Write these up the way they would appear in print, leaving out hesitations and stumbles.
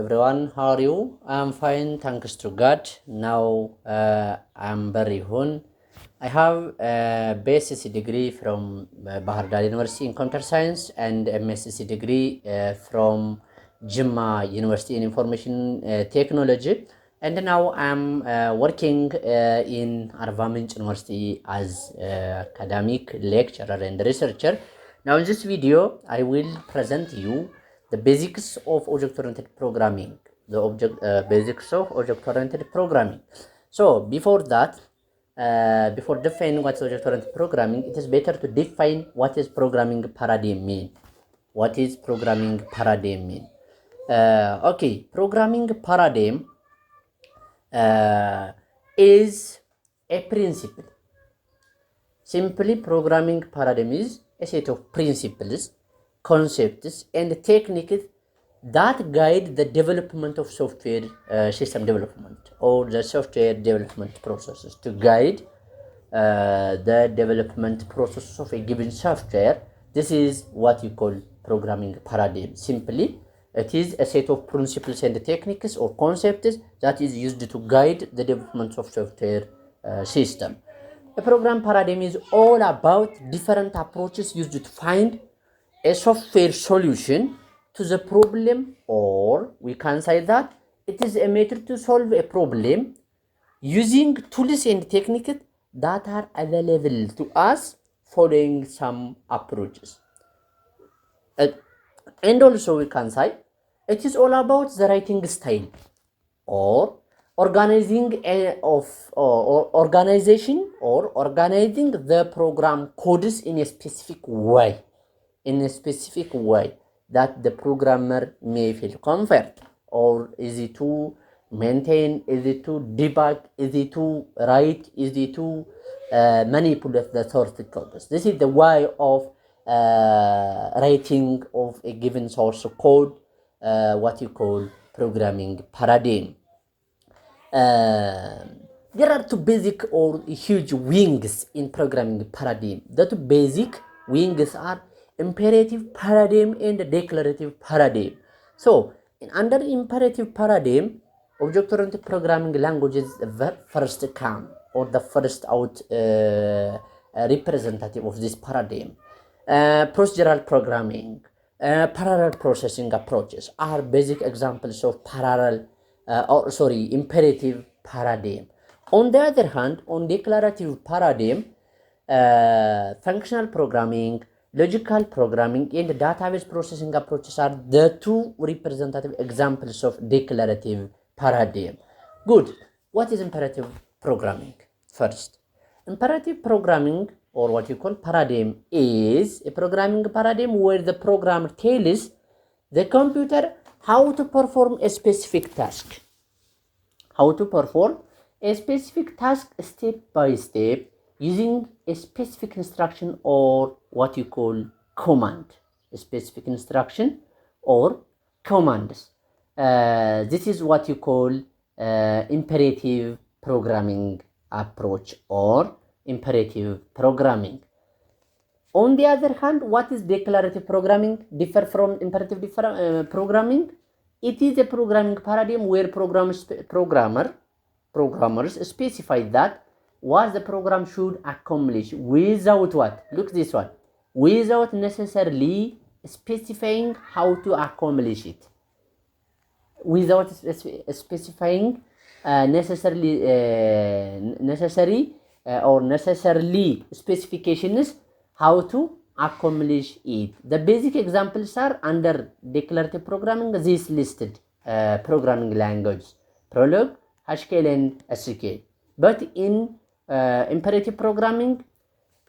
everyone. How are you? I'm fine, thanks to God. Now I'm very home. I have a BSc degree from Bahar Dar University in Computer Science and a MSc degree from Jimma University in Information Technology. And now I'm working in Arva University as academic lecturer and researcher. Now in this video, I will present you the basics of object-oriented programming. Basics of object-oriented programming. So before that, before defining what is object-oriented programming, it is better to define what is programming paradigm mean. What is programming paradigm mean? Okay, programming paradigm is a principle. Simply, programming paradigm is a set of principles, concepts, and techniques that guide the development of software system development or the software development processes. To guide the development process of a given software, this is what you call programming paradigm. Simply, it is a set of principles and techniques or concepts that is used to guide the development of software system. A program paradigm is all about different approaches used to find a software solution to the problem, or we can say that it is a method to solve a problem using tools and techniques that are available to us following some approaches. And also we can say it is all about the writing style or organizing organization or organizing the program codes in a specific way, that the programmer may feel comfort, or easy to maintain, easy to debug, easy to write, easy to manipulate the source codes. This is the way of writing of a given source code, what you call programming paradigm. There are two basic or huge wings in programming paradigm. The two basic wings are imperative paradigm and declarative paradigm. So, under imperative paradigm, object-oriented programming languages the first come or the first out representative of this paradigm. Procedural programming, parallel processing approaches are basic examples of imperative paradigm. On the other hand, on declarative paradigm, functional programming, logical programming, and database processing approaches are the two representative examples of declarative paradigm. Good. What is imperative programming? First, imperative programming, or what you call paradigm, is a programming paradigm where the programmer tells the computer how to perform a specific task. How to perform a specific task step by step using a specific instruction or what you call command. A specific instruction or commands. This is what you call imperative programming approach or imperative programming. On the other hand, what is declarative programming? Differ from imperative programming. It is a programming paradigm where programmers specify that what the program should accomplish without what? Look this one. Without necessarily specifying how to accomplish it. Without specifying necessarily specifications how to accomplish it. The basic examples are under declarative programming, these listed programming languages: Prolog, Haskell, and SQL. But in imperative programming,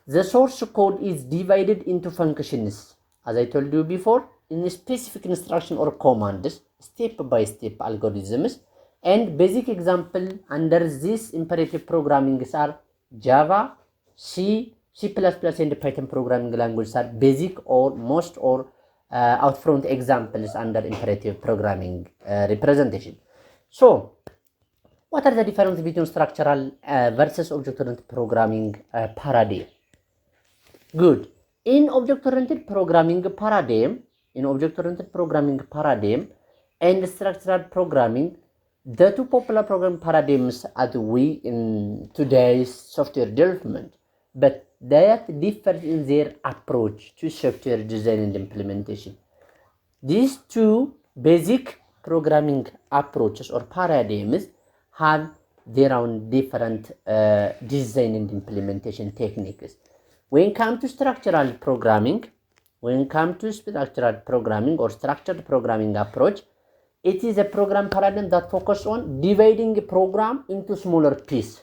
the source code is divided into functions, as I told you before, in specific instruction or commands, step-by-step algorithms. And basic example under this imperative programming are Java, C, C++, and Python programming languages are basic or most or outfront examples under imperative programming representation. So, what are the differences between structural versus object-oriented programming paradigm? Good. In object-oriented programming paradigm, and structural programming, the two popular programming paradigms as we in today's software development, but they differ in their approach to software design and implementation. These two basic programming approaches or paradigms have their own different design and implementation techniques. When it comes to structural programming or structured programming approach, it is a program paradigm that focuses on dividing a program into smaller pieces,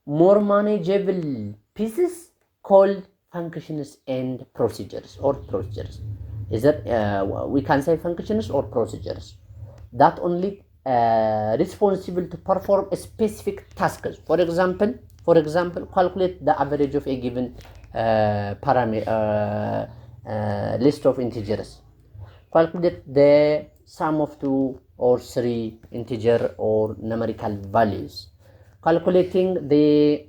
more manageable pieces called functions and procedures. Is that we can say functions or procedures that only responsible to perform a specific tasks. For example, calculate the average of a given list of integers. Calculate the sum of 2 or 3 integer or numerical values. Calculating the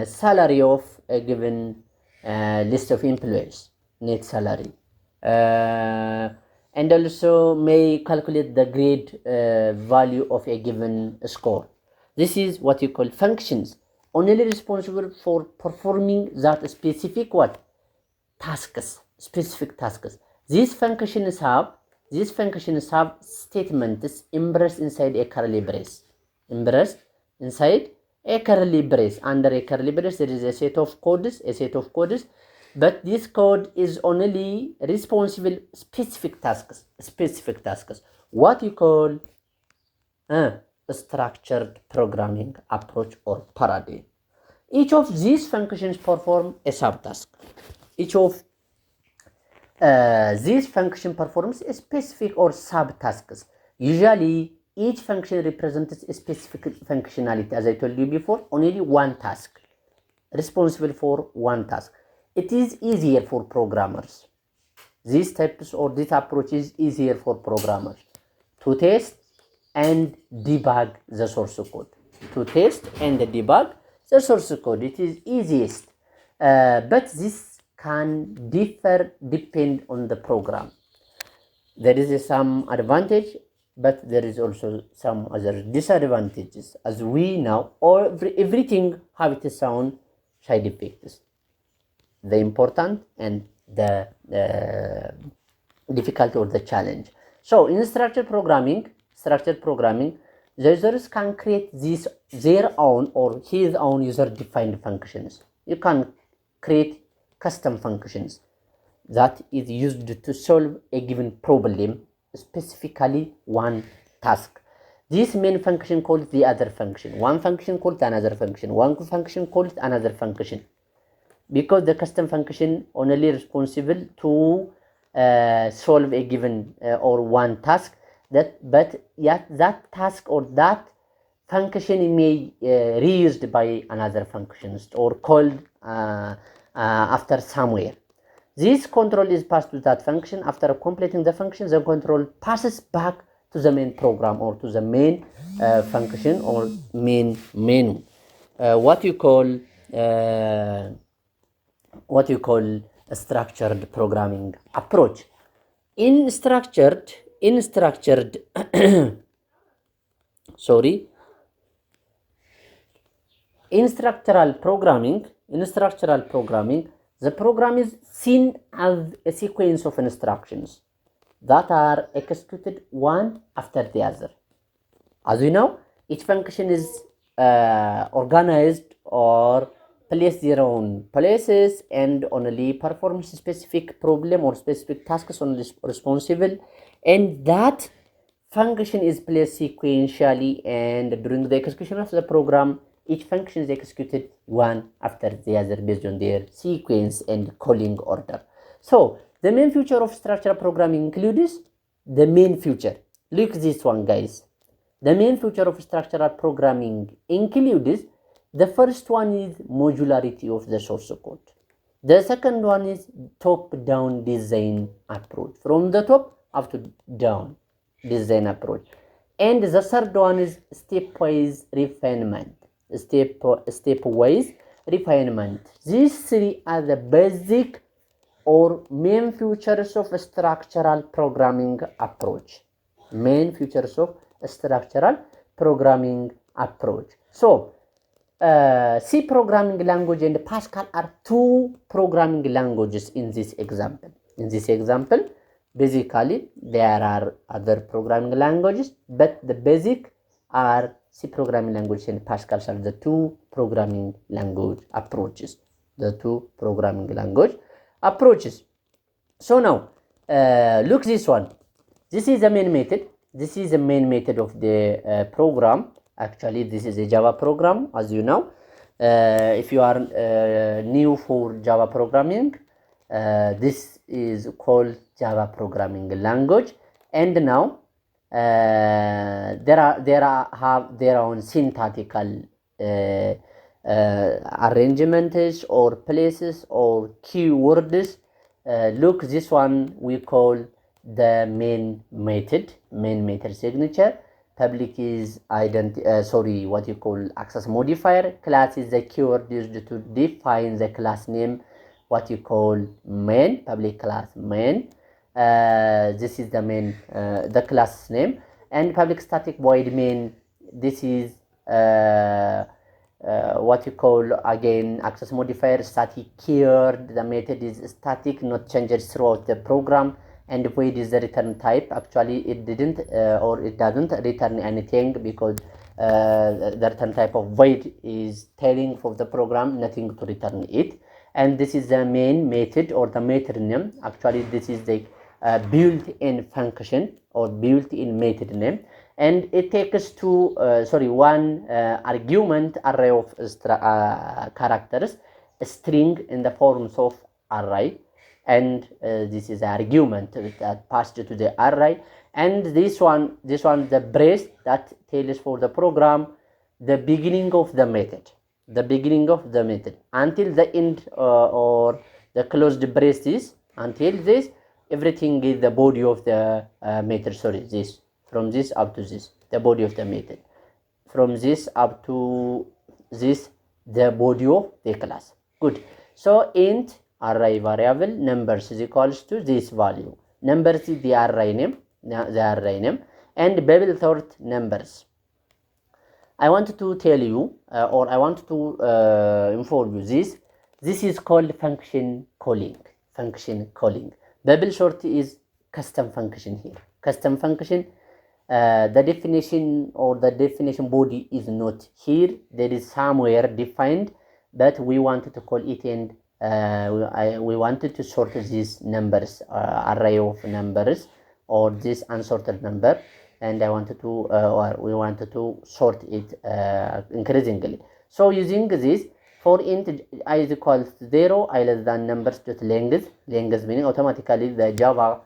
salary of a given list of employees, net salary. And also may calculate the grade value of a given score. This is what you call functions, only responsible for performing that specific specific tasks. These functions have statements embraced inside a curly brace. Under a curly brace, there is a set of codes. But this code is only responsible specific tasks. What you call a structured programming approach or paradigm. Each of these functions perform a subtask. Each of these function performs a specific or subtasks. Usually, each function represents a specific functionality. As I told you before, only one task, responsible for one task. It is easier for programmers. These types or this approach is easier for programmers to test and debug the source code. It is easiest, but this can depend on the program. There is some advantage, but there is also some other disadvantages. As we know, everything have its own side effects. The important and the difficulty or the challenge. So in structured programming, the users can create their own or his own user-defined functions. You can create custom functions that is used to solve a given problem, specifically one task. This main function calls the other function. One function calls another function. One function calls another function. Because the custom function only responsible to solve a given or one task, but yet that task or that function may reused by another functions or called after somewhere. This control is passed to that function. After completing the function, the control passes back to the main program or to the main function or main menu. What you call a structured programming approach. In structural programming, the program is seen as a sequence of instructions that are executed one after the other. As we know, each function is organized or placed their own places and only performs specific problem or specific tasks only responsible, and that function is placed sequentially, and during the execution of the program, each function is executed one after the other based on their sequence and calling order. So the main feature of structural programming includes the main feature. Look this one, guys. The main feature of structural programming includes the first one is modularity of the source code. The second one is top-down design approach, from the top up to down design approach. And the third one is stepwise refinement. These three are the basic or main features of structural programming approach. Main features of structural programming approach. So, C programming language and Pascal are two programming languages in this example. In this example, basically, there are other programming languages, but the basic are C programming language and Pascal are the two programming language approaches. The two programming language approaches. So now, look this one. This is the main method. This is the main method of the program. Actually, this is a Java program, as you know. If you are new for Java programming, this is called Java programming language. And now, there have their own syntactical arrangements or places or keywords. Look, this one we call the main method signature. Public is what you call access modifier. Class is the keyword used to define the class name, what you call main, public class main. This is the main, the class name. And public static void main, this is what you call again access modifier, static keyword. The method is static, not changed throughout the program. And void is the return type. Actually, it didn't or it doesn't return anything because the return type of void is telling for the program nothing to return it. And this is the main method or the method name. Actually, this is the built-in function or built-in method name. And it takes one argument array of characters, a string in the forms of array. And this is the argument that passed to the array. And this one, the brace that tells for the program the beginning of the method, until the end or the closed braces. Until this, everything is the body of the method. This from this up to this, the body of the method. From this up to this, the body of the class. Good. So int array variable numbers is equals to this value. Numbers is the array name, and bubble sort numbers. I want to tell you, or I want to inform you this. This is called function calling. Bubble sort is custom function here. Custom function. The definition or the definition body is not here. There is somewhere defined, but we wanted to call it and we wanted to sort these numbers, array of numbers, or this unsorted number, and we wanted to sort it increasingly. So using this, for int I is equal to 0, I less than numbers dot length meaning automatically the Java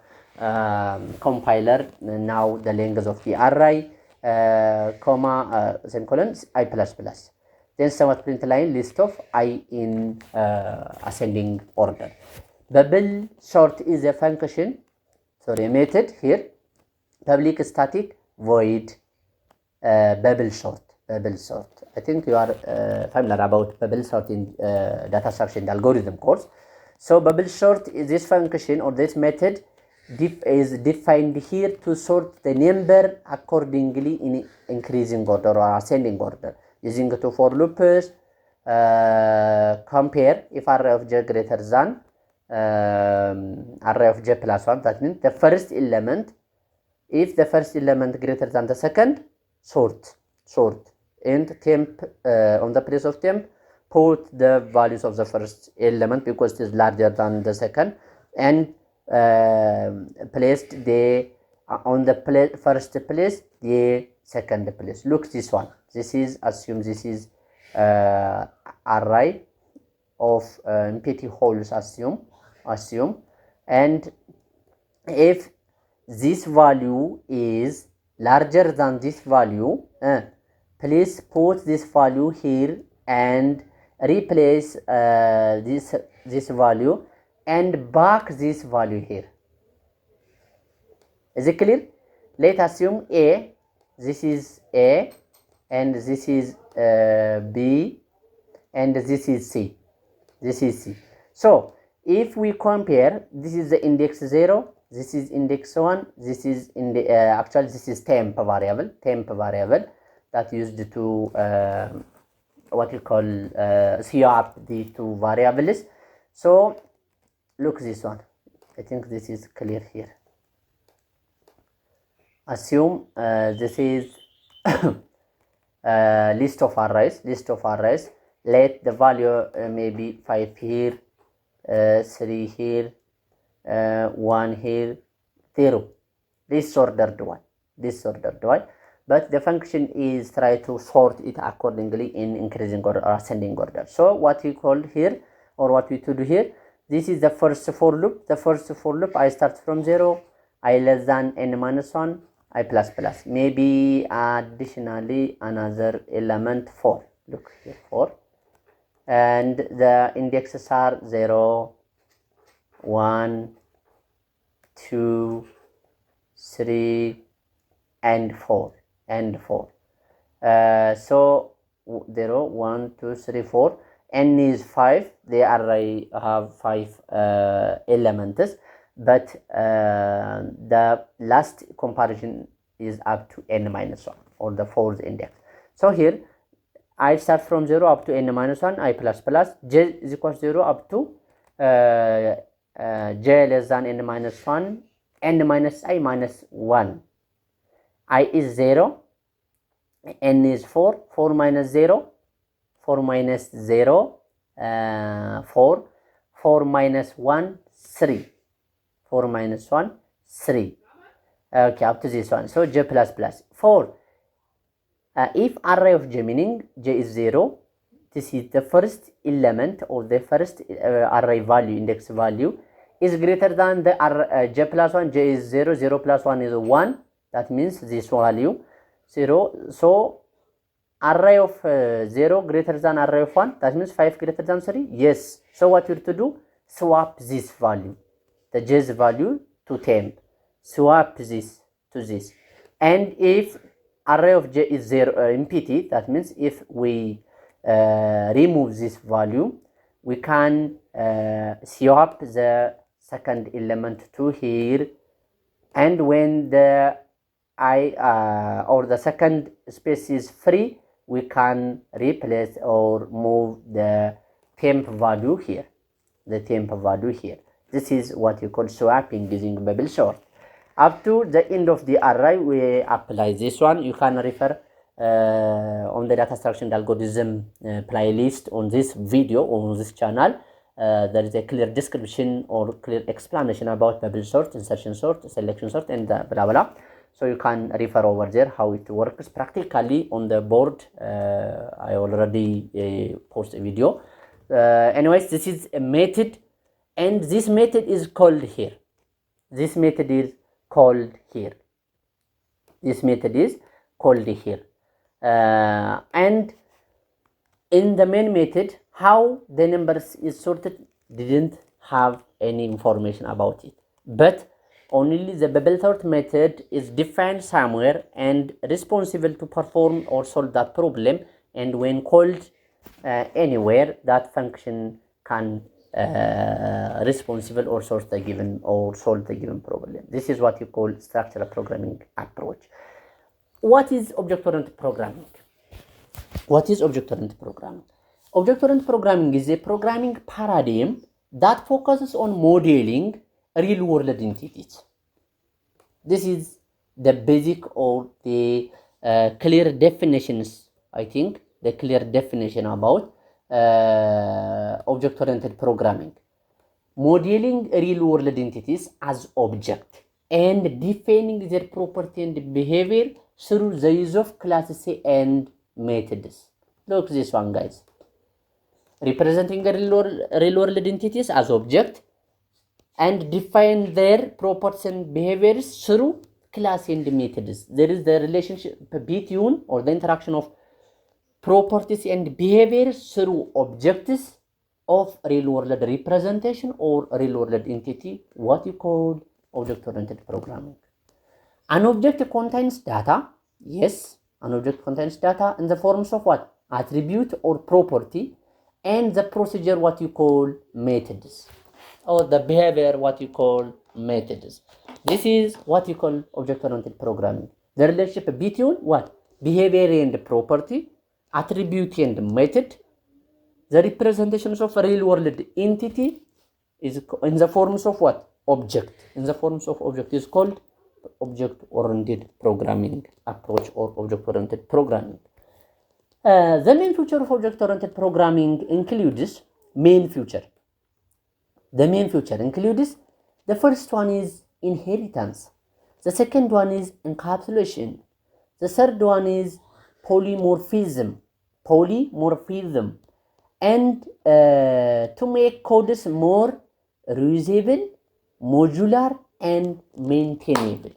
compiler now the length of the array, semicolon I plus. Then somewhat print line list of I in ascending order. Bubble sort is a function, a method here. Public static void bubble sort. I think you are familiar about bubble sort in data structure and algorithm course. So bubble sort is this function or this method is defined here to sort the number accordingly in increasing order or ascending order. Using two for loops, compare if array of j greater than array of j plus 1. That means the first element. If the first element greater than the second, sort. And temp on the place of temp, put the values of the first element because it is larger than the second, and placed on the first place the second place. Look this one. This is array of empty holes. Assume, and if this value is larger than this value, please put this value here and replace this value and back this value here. Is it clear? Let's assume A. This is A, and this is B, and this is C. So if we compare, this is the index 0, this is index 1, this is actually this is temp variable that used to what you call swap the two variables. So look this one. I think this is clear here. Assume this is list of arrays. Let the value maybe 5 here, 3 here, 1 here, 0. Disordered one. But the function is try to sort it accordingly in increasing order or ascending order. So what we call here, or what we to do here, this is the first for loop. The first for loop, I start from 0, I less than n minus 1, I plus plus. Maybe additionally another element 4. Look here, 4. And the indexes are 0, 1, 2, 3, and 4. So 0, 1, 2, 3, 4. N is 5. The array have 5 elements, but the last comparison is up to n minus 1, or the 4th index. So here I start from 0 up to n minus 1, I plus plus, j is equal to 0 up to j less than n minus 1, n minus I minus 1. I is 0, n is 4, 4 minus 0, 4 minus 0, 4, 4 minus 1, 3, 4 minus 1, 3. Okay, up to this one. So j plus plus 4. If array of j, meaning j is 0, this is the first element or the first array value, index value, is greater than the j plus 1. J is 0, 0 plus 1 is 1. That means this value 0. So array of 0 greater than array of 1. That means 5 greater than 3. Yes. So what you have to do? Swap this value, the j's value, to temp. Swap this to this. And if array of j is 0 empty, that means if we remove this value, we can swap the second element to here. And when the or the second space is free, we can replace or move the temp value here. This is what you call swapping using bubble sort. Up to the end of the array, we apply this one. You can refer on the data structure and algorithm playlist on this video on this channel. There is a clear description or clear explanation about bubble sort, insertion sort, selection sort, and blah blah. So you can refer over there how it works practically on the board. I already posted a video. Anyways, this is a method, and this method is called here. And in the main method, how the numbers is sorted didn't have any information about it, but only the bubble sort method is defined somewhere and responsible to perform or solve that problem. And when called anywhere, that function can responsible or solve the given problem. This is what you call structural programming approach. What is object-oriented programming? Object-oriented programming is a programming paradigm that focuses on modeling real-world entities. This is the basic or the clear definitions, I think, the clear definition about object-oriented programming. Modeling real-world entities as object and defining their property and behavior through the use of classes and methods. Look this one, guys. Representing real-world entities as object and define their properties and behaviors through class and methods. There is the relationship between or the interaction of properties and behaviors through objects of real-world representation or real-world entity, what you call object-oriented programming. An object contains data. Yes, an object contains data in the forms of what? Attribute or property, and the procedure what you call methods. or the behavior, what you call methods. This is what you call object-oriented programming. The relationship between what? Behavior and property, attribute and method. The representations of real-world entity is in the forms of what? Object. In the forms of object is called object-oriented programming approach or object-oriented programming. The main feature of object-oriented programming includes main feature. The main feature includes the first one is inheritance. The second one is encapsulation. The third one is polymorphism. And to make codes more reusable, modular, and maintainable.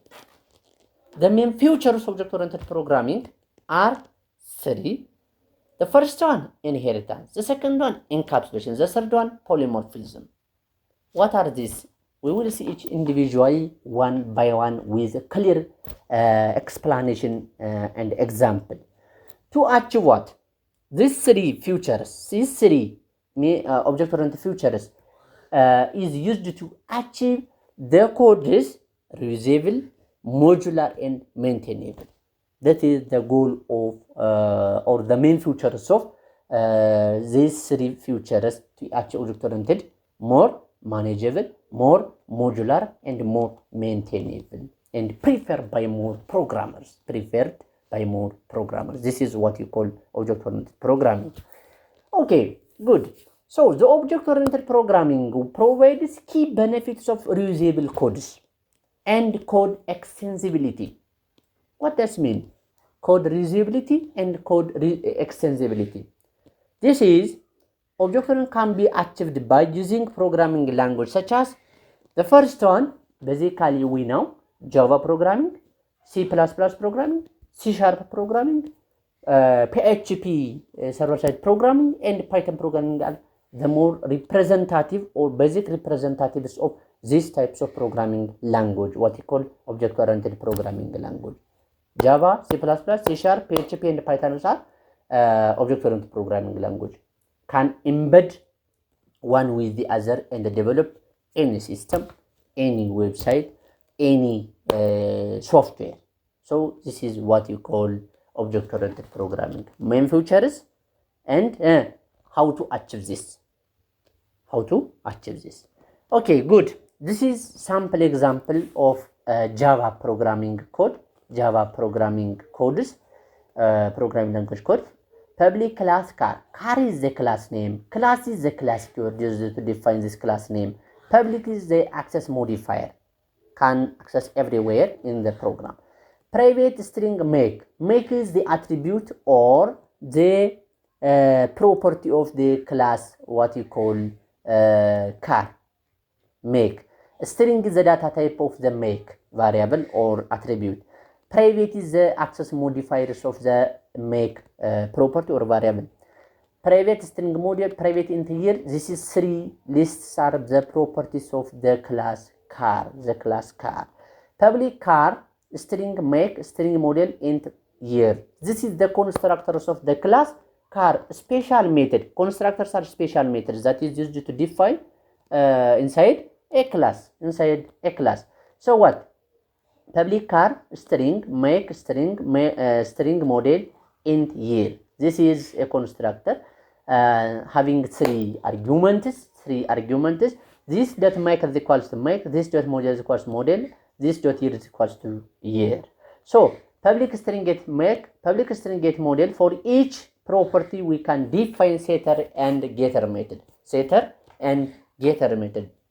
The main features of object-oriented programming are three. The first one, inheritance. The second one, encapsulation. The third one, polymorphism. What are these? We will see each individually one by one with a clear explanation and example. To achieve what? These three features, these three object-oriented features is used to achieve the code is reusable, modular, and maintainable. That is the goal of or the main features of these three features to achieve object-oriented, more manageable, more modular, and more maintainable, and preferred by more programmers. This is what you call object-oriented programming. Okay, good. So the object-oriented programming provides key benefits of reusable codes and code extensibility. What does mean? Code reusability and code extensibility. This is object-oriented can be achieved by using programming language such as the first one, basically we know Java programming, C++ programming, C# programming, PHP server-side programming, and Python programming are the more representative or basic representatives of these types of programming language, what you call object-oriented programming language. Java, C++, C#, PHP, and Python are object-oriented programming language. Can embed one with the other and develop any system, any website, any software. So this is what you call object-oriented programming. Main features and how to achieve this. Okay, good. This is sample example of Java programming code. Java programming codes, programming language code. Public class car. Car is the class name. Class is the class keyword used to define this class name. Public is the access modifier. Can access everywhere in the program. Private string make. Make is the attribute or the property of the class, what you call car. Make. String is the data type of the make variable or attribute. Private is the access modifiers of the make property or variable. Private string module, private integer. This is three lists are the properties of the class car. Public car, string make, string model, int year. This is the constructors of the class car. Special method. Constructors are special methods that is used to define inside a class. So what? Public car, string, make, string model, int year. This is a constructor having three arguments. This dot make is equals to make, this dot model is equals to model, this dot year is equals to year. So public string get make, public string get model. For each property we can define setter and getter method.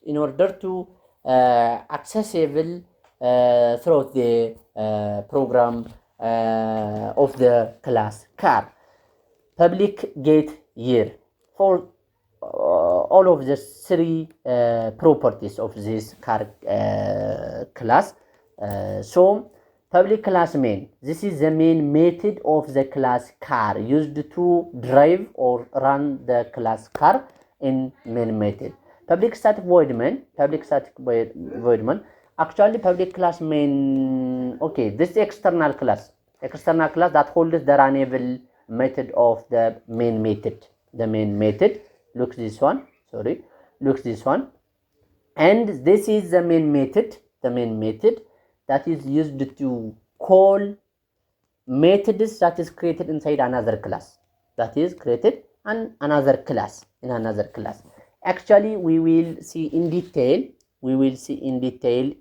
In order to accessible throughout the program of the class car. Public get year for all of the three properties of this car class. So public class main. This is the main method of the class car used to drive or run the class car in main method. Public static void main. Actually, public class main. Okay, this is external class that holds the runnable method of the main method. Look this one. And this is the main method that is used to call methods that is created inside another class. That is created in another class. Actually, we will see in detail.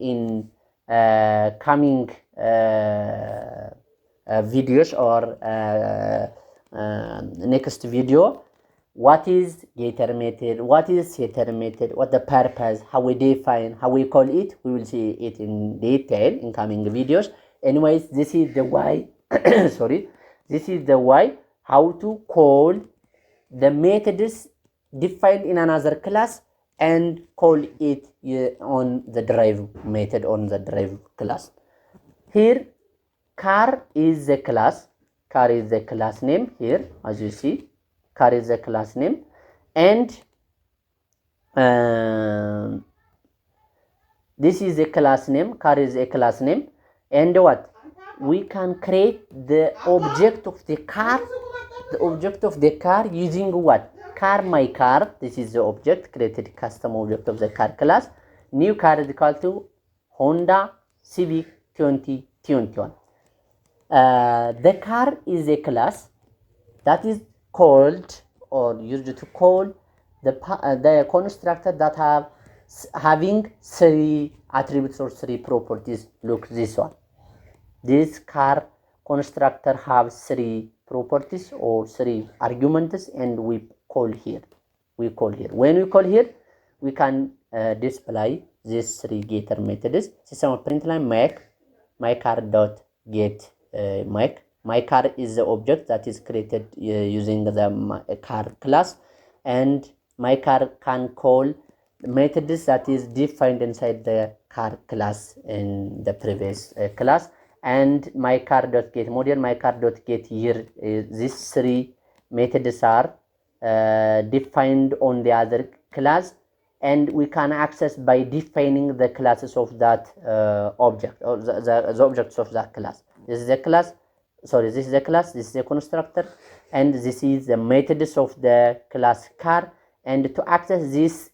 In coming videos or next video. What is getter method? What is setter method? What the purpose? How we define? How we call it? We will see it in detail in coming videos. Anyways, this is the why. Sorry, this is the why. How to call the methods defined in another class and call it on the derived method on the derived class. Here, car is the class. Car is the class name here, as you see. Car is the class name, and this is a class name. Car is a class name, and what we can create the object of the car. The object of the car using what? Car my car. This is the object created custom object of the car class. New car is equal to Honda Civic 2021. The car is a class that is called or used to call the constructor that having 3 attributes or 3 properties. Look this one. This car constructor have 3 properties or 3 arguments, and we call here. When we call here, we can display these 3 getter methods. System of print line make my car dot get make. My car is the object that is created using the car class, and my car can call methods that is defined inside the car class in the previous class. And my car dot get model, my car dot get here. These 3 methods are defined on the other class, and we can access by defining the classes of that object or the objects of that class. This is the class. Sorry, this is the class, this is the constructor, and this is the methods of the class car. And to access these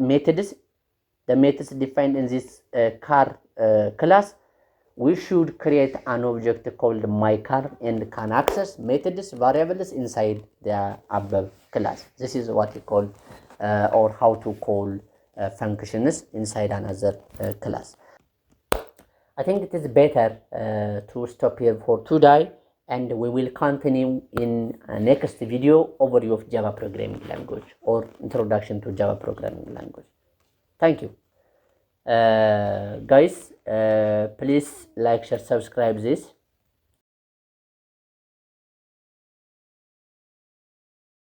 methods, the methods defined in this car class, we should create an object called my car and can access methods, variables inside the above class. This is what we call or how to call functions inside another class. I think it is better to stop here for today, and we will continue in next video overview of Java programming language or introduction to Java programming language. Thank you. Guys, please like, share, subscribe this.